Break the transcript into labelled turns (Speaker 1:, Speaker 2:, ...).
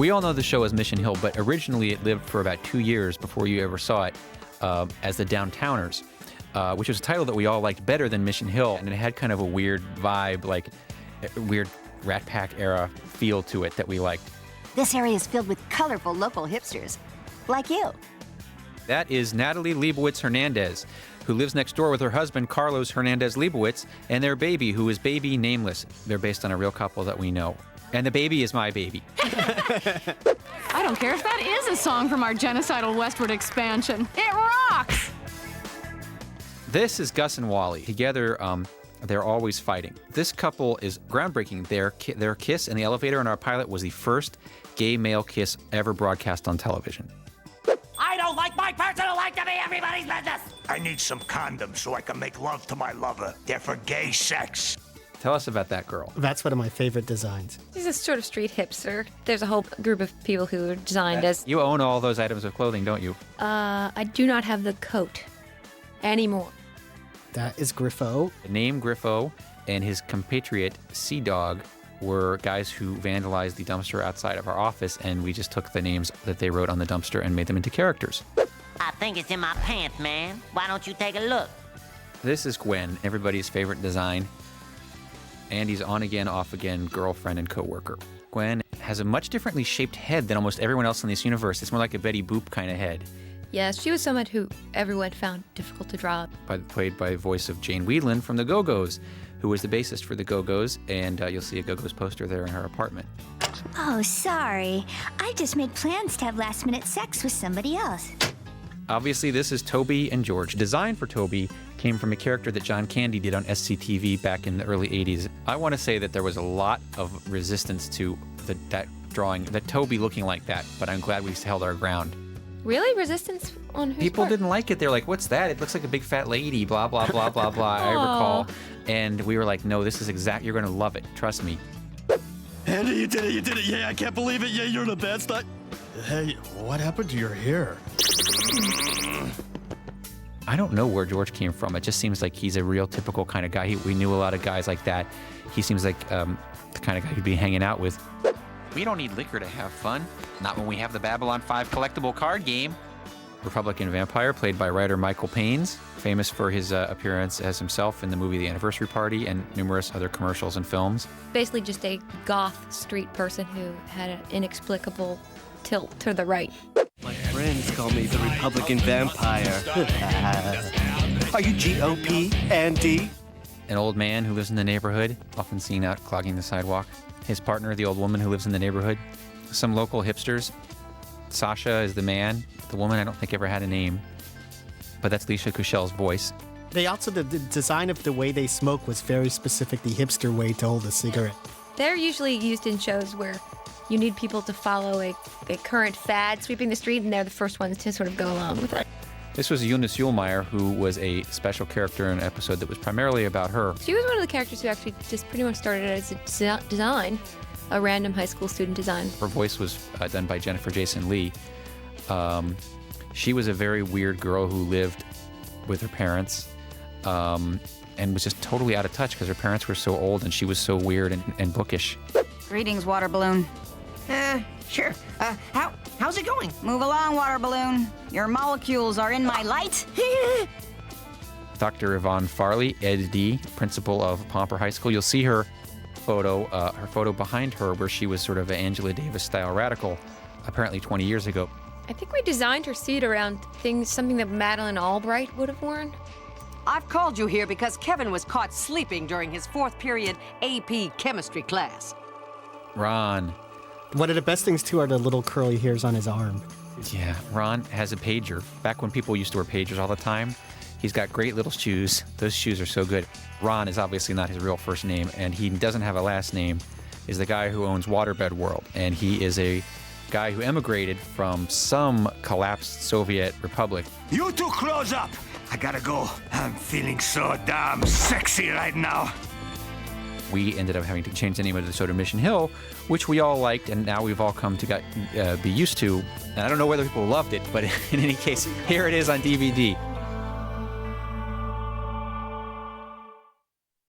Speaker 1: We all know the show as Mission Hill, but originally it lived for about 2 years before you ever saw it as the Downtowners, which was a title that we all liked better than Mission Hill, and it had kind of a weird vibe, like a weird Rat Pack era feel to it that we liked.
Speaker 2: This area is filled with colorful local hipsters, like you.
Speaker 1: That is Natalie Leibowitz Hernandez, who lives next door with her husband, Carlos Hernandez Leibowitz, and their baby, who is baby nameless. They're based on a real couple that we know. And the baby is my baby.
Speaker 3: I don't care if that is a song from our genocidal westward expansion. It rocks!
Speaker 1: This is Gus and Wally. Together, they're always fighting. This couple is groundbreaking. Their kiss in the elevator in our pilot was the first gay male kiss ever broadcast on television.
Speaker 4: I don't like my personal life to be everybody's business. I need some condoms so I can make love to my lover. They're for gay sex.
Speaker 1: Tell us about that girl.
Speaker 5: That's one of my favorite designs.
Speaker 6: He's a sort of street hipster. There's a whole group of people who are designed as...
Speaker 1: You own all those items of clothing, don't you?
Speaker 6: I do not have the coat anymore.
Speaker 5: That is Griffo.
Speaker 1: The name Griffo and his compatriot Sea Dog were guys who vandalized the dumpster outside of our office, and we just took the names that they wrote on the dumpster and made them into characters.
Speaker 7: I think it's in my pants, man. Why don't you take a look?
Speaker 1: This is Gwen, everybody's favorite design. Andy's on-again, off-again girlfriend and co-worker. Gwen has a much differently shaped head than almost everyone else in this universe. It's more like a Betty Boop kind of head.
Speaker 6: Yes, she was someone who everyone found difficult to draw.
Speaker 1: Played by the voice of Jane Whelan from the Go-Go's, who was the bassist for the Go-Go's, and you'll see a Go-Go's poster there in her apartment.
Speaker 2: Oh, sorry. I just made plans to have last-minute sex with somebody else.
Speaker 1: Obviously, this is Toby and George. Design for Toby came from a character that John Candy did on SCTV back in the early 80s. I want to say that there was a lot of resistance to that drawing, that Toby looking like that, but I'm glad we held our ground.
Speaker 6: Really? Resistance on whose
Speaker 1: People
Speaker 6: part?
Speaker 1: didn't like it. They're like, what's that? It looks like a big fat lady, blah, blah, blah, blah, blah, I recall. And we were like, no, this is exact. You're going to love it. Trust me.
Speaker 8: Andy, you did it. Yeah, I can't believe it. Yeah, you're the best. Hey, what happened to your hair?
Speaker 1: I don't know where George came from. It just seems like he's a real typical kind of guy. We knew a lot of guys like that. He seems like the kind of guy you'd be hanging out with. We don't need liquor to have fun. Not when we have the Babylon 5 collectible card game. Republican vampire, played by writer Michael Paines, famous for his appearance as himself in the movie The Anniversary Party and numerous other commercials and films.
Speaker 6: Basically just a goth street person who had an inexplicable tilt to the right.
Speaker 8: My friends call me the Republican vampire. Are you GOP, Andy?
Speaker 1: An old man who lives in the neighborhood, often seen out clogging the sidewalk. His partner, the old woman who lives in the neighborhood. Some local hipsters. Sasha is the man. The woman I don't think ever had a name. But that's Leisha Kushel's voice.
Speaker 5: They also, the design of the way they smoke was very specific, the hipster way to hold a cigarette.
Speaker 6: They're usually used in shows where you need people to follow a current fad sweeping the street, and they're the first ones to sort of go along with it.
Speaker 1: This was Eunice Uhlmeyer, who was a special character in an episode that was primarily about her.
Speaker 6: She was one of the characters who actually just pretty much started as a design, a random high school student design.
Speaker 1: Her voice was done by Jennifer Jason Leigh. She was a very weird girl who lived with her parents and was just totally out of touch because her parents were so old and she was so weird and bookish.
Speaker 9: Greetings, water balloon.
Speaker 4: Sure. How's it going?
Speaker 9: Move along, water balloon. Your molecules are in my light.
Speaker 1: Dr. Yvonne Farley, Ed D., principal of Pomper High School. You'll see her photo behind her where she was sort of an Angela Davis-style radical, apparently 20 years ago.
Speaker 6: I think we designed her seat around something that Madeleine Albright would have worn.
Speaker 10: I've called you here because Kevin was caught sleeping during his fourth period AP chemistry class.
Speaker 1: Ron.
Speaker 5: One of the best things, too, are the little curly hairs on his arm.
Speaker 1: Yeah, Ron has a pager. Back when people used to wear pagers all the time, he's got great little shoes. Those shoes are so good. Ron is obviously not his real first name, and he doesn't have a last name. He's the guy who owns Waterbed World, and he is a guy who emigrated from some collapsed Soviet republic.
Speaker 4: You two close up. I gotta go. I'm feeling so damn sexy right now.
Speaker 1: We ended up having to change the name of the show to Mission Hill, which we all liked, and now we've all come to be used to. And I don't know whether people loved it, but in any case, here it is on DVD.